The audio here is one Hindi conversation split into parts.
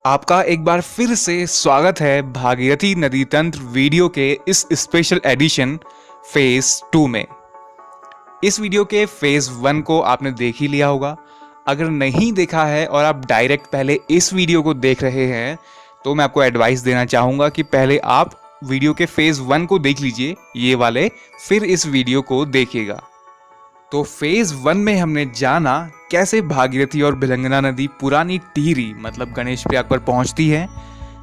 आपका एक बार फिर से स्वागत है भागीरथी नदी तंत्र वीडियो के इस स्पेशल एडिशन फेज 2 में। इस वीडियो के फेज 1 को आपने देख ही लिया होगा। अगर नहीं देखा है और आप डायरेक्ट पहले इस वीडियो को देख रहे हैं तो मैं आपको एडवाइस देना चाहूँगा कि पहले आप वीडियो के फेज 1 को देख लीजिए ये वाले, फिर इस वीडियो को देखिएगा। तो फेज 1 में हमने जाना कैसे भागीरथी और भिलंगना नदी पुरानी टिहरी मतलब गणेश प्रयाग पर पहुंचती है,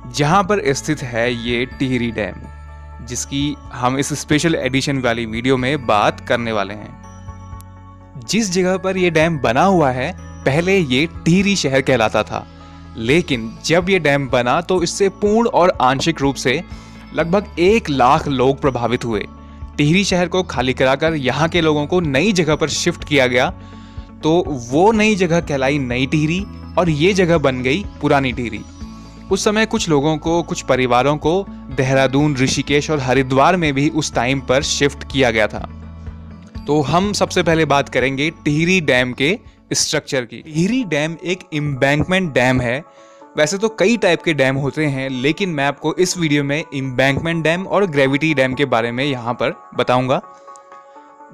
जहां पर स्थित है ये टिहरी डैम, जिसकी हम इस स्पेशल एडिशन वाली वीडियो में बात करने वाले हैं। जिस जगह पर ये डैम बना हुआ है पहले ये टिहरी शहर कहलाता था, लेकिन जब ये डैम बना तो इससे पूर्ण और आंशिक रूप से लगभग 1 लाख लोग प्रभावित हुए। टिहरी शहर को खाली कराकर यहाँ के लोगों को नई जगह पर शिफ्ट किया गया, तो वो नई जगह कहलाई नई टिहरी और ये जगह बन गई पुरानी टिहरी। उस समय कुछ लोगों को, कुछ परिवारों को देहरादून, ऋषिकेश और हरिद्वार में भी उस टाइम पर शिफ्ट किया गया था। तो हम सबसे पहले बात करेंगे टिहरी डैम के स्ट्रक्चर की। टिहरी डैम एक एम्बैंकमेंट डैम है। वैसे तो कई टाइप के डैम होते हैं, लेकिन मैं आपको इस वीडियो में एम्बैंकमेंट डैम और ग्रेविटी डैम के बारे में यहाँ पर बताऊंगा।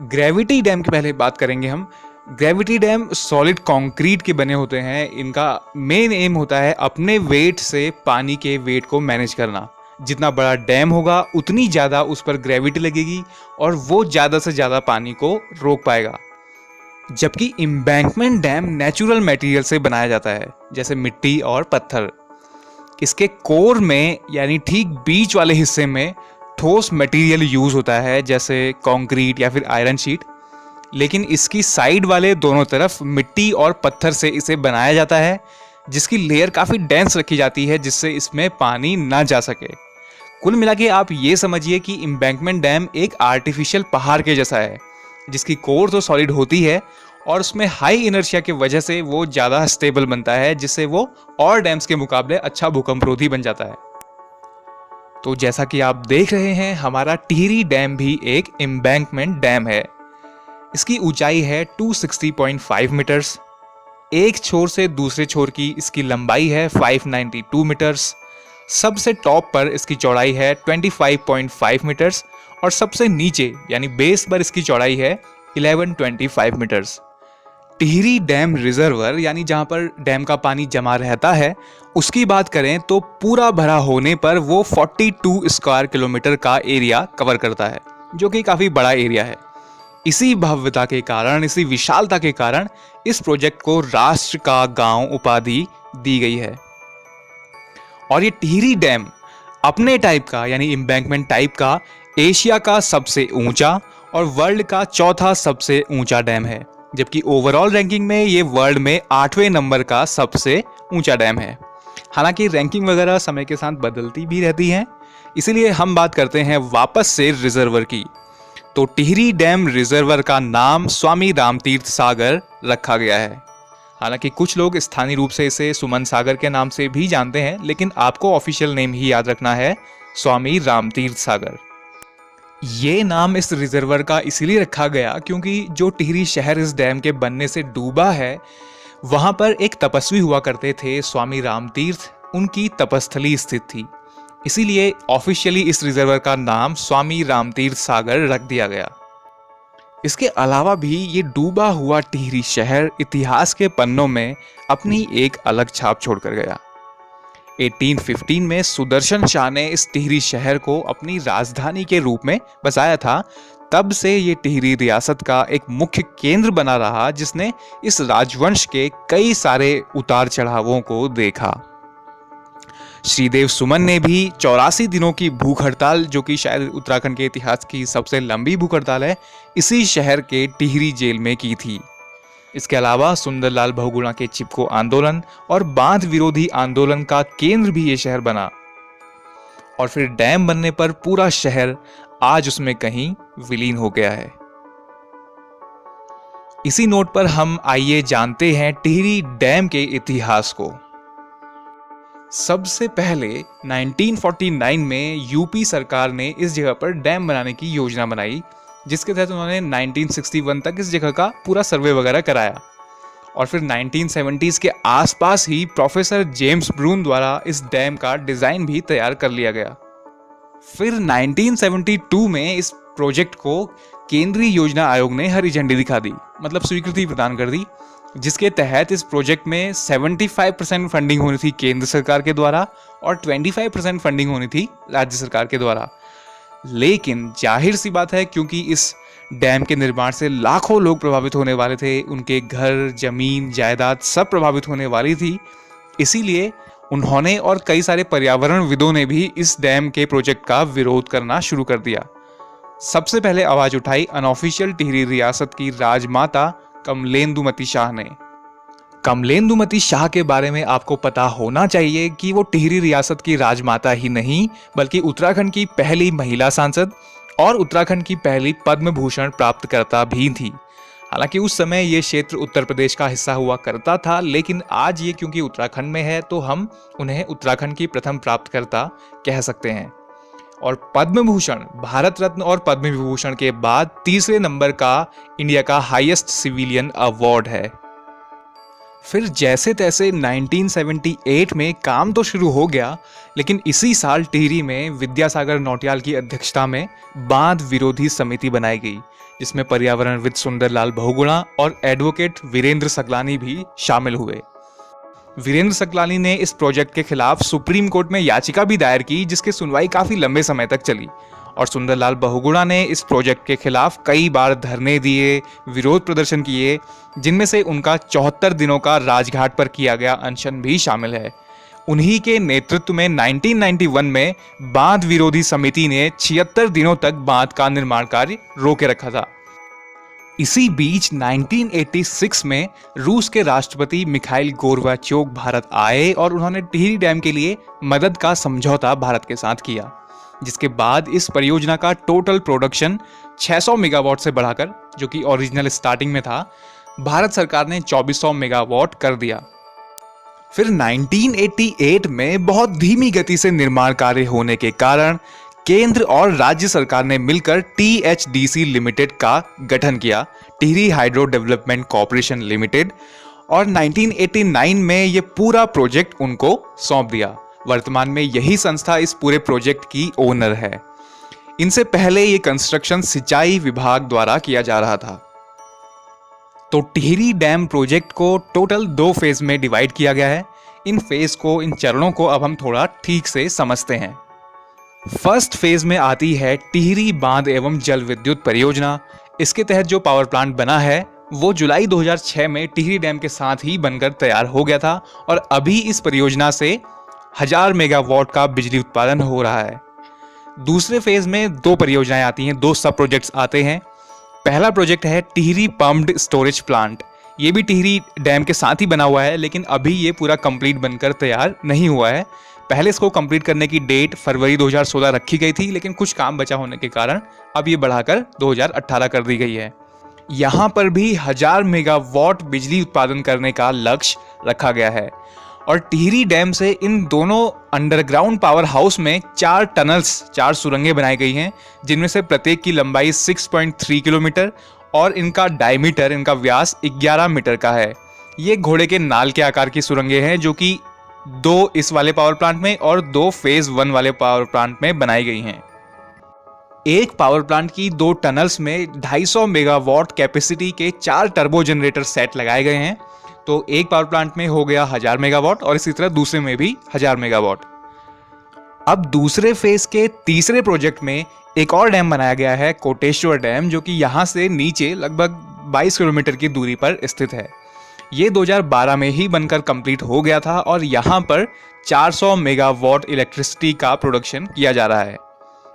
ग्रेविटी डैम की पहले बात करेंगे हम। ग्रेविटी डैम सॉलिड कंक्रीट के बने होते हैं। इनका मेन एम होता है अपने वेट से पानी के वेट को मैनेज करना। जितना बड़ा डैम होगा उतनी ज़्यादा उस पर ग्रेविटी लगेगी और वो ज़्यादा से ज़्यादा पानी को रोक पाएगा। जबकि एम्बैंकमेंट डैम नेचुरल मटेरियल से बनाया जाता है, जैसे मिट्टी और पत्थर। इसके कोर में यानी ठीक बीच वाले हिस्से में ठोस मटेरियल यूज होता है, जैसे कंक्रीट या फिर आयरन शीट। लेकिन इसकी साइड वाले दोनों तरफ मिट्टी और पत्थर से इसे बनाया जाता है, जिसकी लेयर काफ़ी डेंस रखी जाती है जिससे इसमें पानी ना जा सके। कुल मिला के आप ये समझिए कि एम्बैंकमेंट डैम एक आर्टिफिशियल पहाड़ के जैसा है, जिसकी कोर तो सॉलिड होती है और उसमें हाई इनर्शिया की वजह से वो ज़्यादा स्टेबल बनता है, जिससे वो और डैम्स के मुकाबले अच्छा भूकंपरोधी बन जाता है। तो जैसा कि आप देख रहे हैं, हमारा टिहरी डैम भी एक एम्बैंकमेंट डैम है। इसकी ऊंचाई है 260.5 मीटर्स। एक छोर से दूसरे छोर की इसकी लंबाई है 592 मीटर्स। सबसे टॉप पर इसकी चौड़ाई है 25.5 मीटर्स और सबसे नीचे यानी बेस पर इसकी चौड़ाई है 1125 मीटर्स। टिहरी डैम रिजर्वर यानी जहां पर डैम का पानी जमा रहता है, उसकी बात करें तो पूरा भरा होने पर वो 42 स्क्वायर किलोमीटर का एरिया कवर करता है, जो कि काफ़ी बड़ा एरिया है। इसी भव्यता के कारण, इसी विशालता के कारण इस प्रोजेक्ट को राष्ट्र का गांव उपाधि दी गई है। और ये टिहरी डैम अपने टाइप का यानी एम्बैंकमेंट टाइप का एशिया का सबसे ऊंचा और वर्ल्ड का चौथा सबसे ऊंचा डैम है, जबकि ओवरऑल रैंकिंग में ये वर्ल्ड में 8वें नंबर का सबसे ऊंचा डैम है। हालांकि रैंकिंग वगैरह समय के साथ बदलती भी रहती है, इसीलिए हम बात करते हैं वापस से रिजर्वर की। तो टिहरी डैम रिजर्वर का नाम स्वामी रामतीर्थ सागर रखा गया है। हालांकि कुछ लोग स्थानीय रूप से इसे सुमन सागर के नाम से भी जानते हैं, लेकिन आपको ऑफिशियल नेम ही याद रखना है, स्वामी रामतीर्थ सागर। ये नाम इस रिजर्वर का इसीलिए रखा गया क्योंकि जो टिहरी शहर इस डैम के बनने से डूबा है, वहां पर एक तपस्वी हुआ करते थे स्वामी रामतीर्थ, उनकी तपस्थली स्थित थी। इसीलिए ऑफिशियली इस रिजर्वर का नाम स्वामी रामतीर्थ सागर रख दिया गया। इसके अलावा भी ये डूबा हुआ टिहरी शहर इतिहास के पन्नों में अपनी एक अलग छाप छोड़कर गया। 1815 में सुदर्शन शाह ने इस टिहरी शहर को अपनी राजधानी के रूप में बसाया था। तब से ये टिहरी रियासत का एक मुख्य केंद्र बना रहा, जिसने इस राजवंश के कई सारे उतार चढ़ावों को देखा। श्रीदेव सुमन ने भी 84 दिनों की भूख हड़ताल, जो कि शायद उत्तराखंड के इतिहास की सबसे लंबी भूख हड़ताल है, इसी शहर के टिहरी जेल में की थी। इसके अलावा सुंदरलाल बहुगुणा के चिपको आंदोलन और बांध विरोधी आंदोलन का केंद्र भी ये शहर बना। और फिर डैम बनने पर पूरा शहर आज उसमें कहीं विलीन हो गया है। इसी नोट पर हम आइए जानते हैं टिहरी डैम के इतिहास को। सबसे पहले 1949 में यूपी सरकार ने इस जगह पर डैम बनाने की योजना बनाई, जिसके तहत उन्होंने 1961 तक इस जगह का पूरा सर्वे वगैरह कराया। और फिर 1970s के आसपास ही प्रोफेसर जेम्स ब्रून द्वारा इस डैम का डिज़ाइन भी तैयार कर लिया गया। फिर 1972 में इस प्रोजेक्ट को केंद्रीय योजना आयोग ने हरी झंडी दिखा दी, मतलब स्वीकृति प्रदान कर दी, जिसके तहत इस प्रोजेक्ट में 75% फंडिंग होनी थी केंद्र सरकार के द्वारा और 25% फंडिंग होनी थी राज्य सरकार के द्वारा। लेकिन जाहिर सी बात है, क्योंकि इस डैम के निर्माण से लाखों लोग प्रभावित होने वाले थे, उनके घर, जमीन, जायदाद सब प्रभावित होने वाली थी, इसीलिए उन्होंने और कई सारे पर्यावरणविदों ने भी इस डैम के प्रोजेक्ट का विरोध करना शुरू कर दिया। सबसे पहले आवाज उठाई अनऑफिशियल टिहरी रियासत की राजमाता कमलेंदुमती शाह ने। कमलेंदुमती शाह के बारे में आपको पता होना चाहिए कि वो टिहरी रियासत की राजमाता ही नहीं, बल्कि उत्तराखंड की पहली महिला सांसद और उत्तराखंड की पहली पद्म भूषण प्राप्तकर्ता भी थी। हालांकि उस समय ये क्षेत्र उत्तर प्रदेश का हिस्सा हुआ करता था, लेकिन आज ये क्योंकि उत्तराखंड में है तो हम उन्हें उत्तराखंड की प्रथम प्राप्तकर्ता कह सकते हैं। और पद्म भूषण भारत रत्न और पद्म विभूषण के बाद तीसरे नंबर का इंडिया का हाईएस्ट सिविलियन अवार्ड है। फिर जैसे तैसे 1978 में काम तो शुरू हो गया, लेकिन इसी साल टिहरी में विद्यासागर नौटियाल की अध्यक्षता में बांध विरोधी समिति बनाई गई, जिसमें पर्यावरणविद सुंदरलाल बहुगुणा और एडवोकेट वीरेंद्र सकलानी भी शामिल हुए। वीरेंद्र सकलानी ने इस प्रोजेक्ट के खिलाफ सुप्रीम कोर्ट में याचिका भी दायर की, जिसकी सुनवाई काफी लंबे समय तक चली। और सुंदरलाल बहुगुणा ने इस प्रोजेक्ट के खिलाफ कई बार धरने दिए, विरोध प्रदर्शन किए, जिनमें से उनका 74 दिनों का राजघाट पर किया गया अनशन भी शामिल है। उन्हीं के नेतृत्व में 1991 में बांध विरोधी समिति ने 76 दिनों तक बांध का निर्माण कार्य रोके रखा था। इसी बीच 1986 में रूस के राष्ट्रपति मिखाइल गोर्बाचोव भारत आए और उन्होंने टिहरी डैम के लिए मदद का समझौता भारत के साथ किया, जिसके बाद इस परियोजना का टोटल प्रोडक्शन 600 मेगावाट से बढ़ाकर, जो कि ओरिजिनल स्टार्टिंग में था, भारत सरकार ने 2400 मेगावाट कर दिया। फिर 1988 में बहुत धीमी गति से निर्माण कार्य होने के कारण केंद्र और राज्य सरकार ने मिलकर THDC लिमिटेड का गठन किया, Tehri hydro development corporation limited, और 1989 में यह पूरा प्रोजेक्ट उनको सौंप दिया। वर्तमान में यही संस्था इस पूरे प्रोजेक्ट की ओनर है। इनसे पहले ये कंस्ट्रक्शन सिंचाई विभाग द्वारा किया जा रहा था। तो टिहरी डैम प्रोजेक्ट को टोटल 2 फेज में डिवाइड किया गया है। इन चरणों को अब हम थोड़ा ठीक से समझते हैं। फर्स्ट फेज में आती है टिहरी बांध एवं जल विद्युत परियोजना। इसके तहत जो पावर प्लांट बना है वो जुलाई 2006 में टिहरी डैम के साथ ही बनकर तैयार हो गया था और अभी इस परियोजना से 1000 मेगावाट का बिजली उत्पादन हो रहा है। दूसरे फेज में 2 परियोजनाएं आती हैं, 2 सब प्रोजेक्ट्स आते हैं। पहला प्रोजेक्ट है टिहरी पम्प्ड स्टोरेज प्लांट। ये भी टिहरी डैम के साथ ही बना हुआ है, लेकिन अभी ये पूरा कंप्लीट बनकर तैयार नहीं हुआ है। पहले इसको कंप्लीट करने की डेट फरवरी 2016 रखी गई थी, लेकिन कुछ काम बचा होने के कारण अब ये बढ़ाकर 2018 कर दी गई है। यहाँ पर भी 1000 मेगावाट बिजली उत्पादन करने का लक्ष्य रखा गया है। और टिहरी डैम से इन दोनों अंडरग्राउंड पावर हाउस में 4 टनल्स, 4 सुरंगें बनाई गई हैं, जिनमें से प्रत्येक की लंबाई 6.3 किलोमीटर और इनका डायमीटर, इनका व्यास 11 मीटर का है। ये घोड़े के नाल के आकार की सुरंगें हैं, जो कि 2 इस वाले पावर प्लांट में और 2 फेज 1 वाले पावर प्लांट में बनाई गई हैं। एक पावर प्लांट की 2 टनल्स में 250 मेगावाट कैपेसिटी के 4 टर्बो जनरेटर सेट लगाए गए हैं। तो एक पावर प्लांट में हो गया 1000 मेगावाट और इसी तरह दूसरे में भी 1000 मेगावाट। अब दूसरे फेज के तीसरे प्रोजेक्ट में एक और डैम बनाया गया है, कोटेश्वर डैम, जो कि यहां से नीचे लगभग 22 किलोमीटर की दूरी पर स्थित है। ये 2012 में ही बनकर कंप्लीट हो गया था और यहाँ पर 400 मेगावाट इलेक्ट्रिसिटी का प्रोडक्शन किया जा रहा है।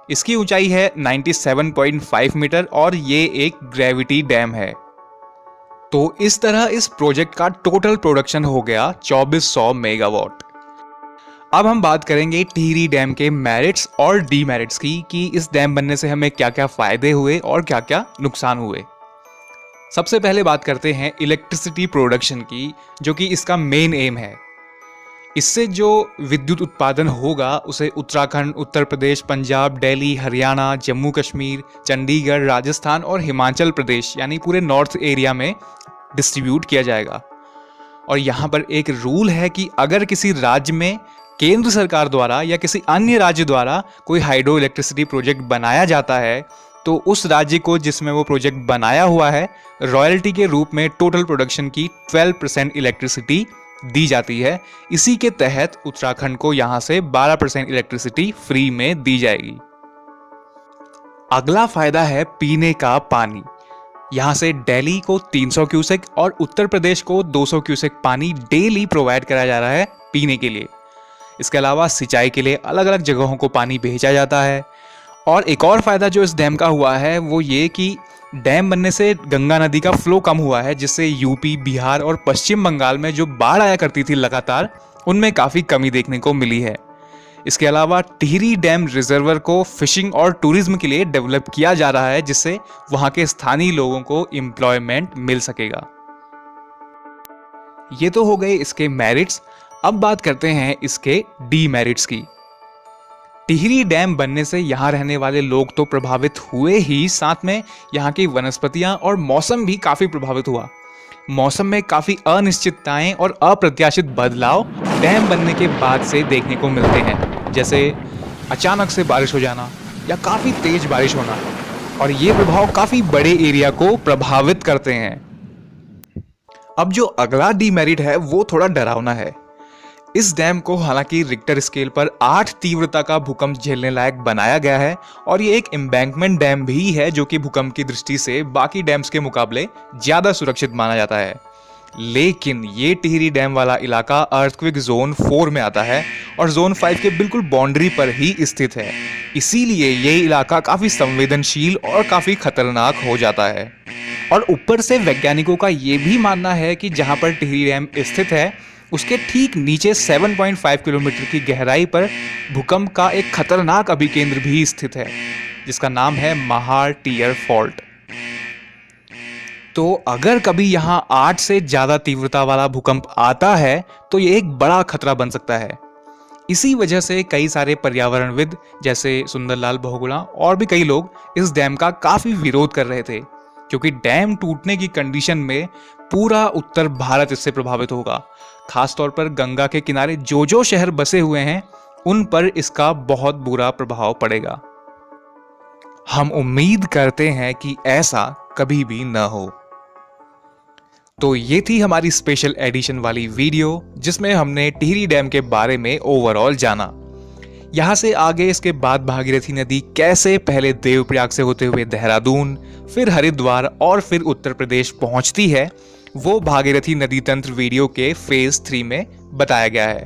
इसकी ऊंचाई है 97.5 मीटर और ये एक ग्रेविटी डैम है। तो इस तरह इस प्रोजेक्ट का टोटल प्रोडक्शन हो गया 2400 मेगावाट। अब हम बात करेंगे टिहरी डैम के मेरिट्स और डीमेरिट्स की, कि इस डैम बनने से हमें क्या क्या फायदे हुए और क्या क्या नुकसान हुए। सबसे पहले बात करते हैं इलेक्ट्रिसिटी प्रोडक्शन की, जो कि इसका मेन एम है। इससे जो विद्युत उत्पादन होगा उसे उत्तराखंड, उत्तर प्रदेश, पंजाब, दिल्ली, हरियाणा, जम्मू कश्मीर, चंडीगढ़, राजस्थान और हिमाचल प्रदेश यानी पूरे नॉर्थ एरिया में डिस्ट्रीब्यूट किया जाएगा। और यहाँ पर एक रूल है कि अगर किसी राज्य में केंद्र सरकार द्वारा या किसी अन्य राज्य द्वारा कोई हाइड्रो इलेक्ट्रिसिटी प्रोजेक्ट बनाया जाता है तो उस राज्य को जिसमें वो प्रोजेक्ट बनाया हुआ है रॉयल्टी के रूप में टोटल प्रोडक्शन की 12% इलेक्ट्रिसिटी दी जाती है। इसी के तहत उत्तराखंड को यहाँ से 12% इलेक्ट्रिसिटी फ्री में दी जाएगी। अगला फायदा है पीने का पानी। यहाँ से दिल्ली को 300 क्यूसेक और उत्तर प्रदेश को 200 क्यूसेक पानी डेली प्रोवाइड कराया जा रहा है पीने के लिए। इसके अलावा सिंचाई के लिए अलग अलग जगहों को पानी भेजा जाता है। और एक और फायदा जो इस डैम का हुआ है वो ये कि डैम बनने से गंगा नदी का फ्लो कम हुआ है, जिससे यूपी, बिहार और पश्चिम बंगाल में जो बाढ़ आया करती थी लगातार, उनमें काफ़ी कमी देखने को मिली है। इसके अलावा टिहरी डैम रिजर्वर को फिशिंग और टूरिज्म के लिए डेवलप किया जा रहा है, जिससे वहां के स्थानीय लोगों को एम्प्लॉयमेंट मिल सकेगा। ये तो हो गए इसके मेरिट्स। अब बात करते हैं इसके डीमेरिट्स की। टिहरी डैम बनने से यहाँ रहने वाले लोग तो प्रभावित हुए ही, साथ में यहाँ की वनस्पतियां और मौसम भी काफी प्रभावित हुआ। मौसम में काफी अनिश्चितताएं और अप्रत्याशित बदलाव डैम बनने के बाद से देखने को मिलते हैं, जैसे अचानक से बारिश हो जाना या काफी तेज बारिश होना, और ये प्रभाव काफी बड़े एरिया को प्रभावित करते हैं। अब जो अगला डीमेरिट है वो थोड़ा डरावना है। इस डैम को हालांकि रिक्टर स्केल पर 8 तीव्रता का भूकंप झेलने लायक बनाया गया है और ये एक एम्बैंकमेंट डैम भी है, जो कि भूकंप की दृष्टि से बाकी डैम्स के मुकाबले ज्यादा सुरक्षित माना जाता है। लेकिन ये टिहरी डैम वाला इलाका अर्थक्वेक जोन 4 में आता है और जोन 5 के बिल्कुल बाउंड्री पर ही स्थित है। इसीलिए ये इलाका काफी संवेदनशील और काफी खतरनाक हो जाता है। और ऊपर से वैज्ञानिकों का ये भी मानना है कि जहां पर टिहरी डैम स्थित है उसके ठीक नीचे 7.5 किलोमीटर की गहराई पर भूकंप का एक खतरनाक अभिकेंद्र भी स्थित है, जिसका नाम है महार टियर फॉल्ट। तो अगर कभी यहां 8 से ज्यादा तीव्रता वाला भूकंप आता है तो ये एक बड़ा खतरा बन सकता है। इसी वजह से कई सारे पर्यावरणविद जैसे सुंदरलाल बहुगुणा और भी कई लोग इस डैम का काफी विरोध कर रहे थे, क्योंकि डैम टूटने की कंडीशन में पूरा उत्तर भारत इससे प्रभावित होगा। खासतौर पर गंगा के किनारे जो जो शहर बसे हुए हैं उन पर इसका बहुत बुरा प्रभाव पड़ेगा। हम उम्मीद करते हैं कि ऐसा कभी भी न हो। तो ये थी हमारी स्पेशल एडिशन वाली वीडियो, जिसमें हमने टिहरी डैम के बारे में ओवरऑल जाना। यहाँ से आगे इसके बाद भागीरथी नदी कैसे पहले देवप्रयाग से होते हुए देहरादून, फिर हरिद्वार और फिर उत्तर प्रदेश पहुंचती है, वो भागीरथी नदी तंत्र वीडियो के फेज 3 में बताया गया है।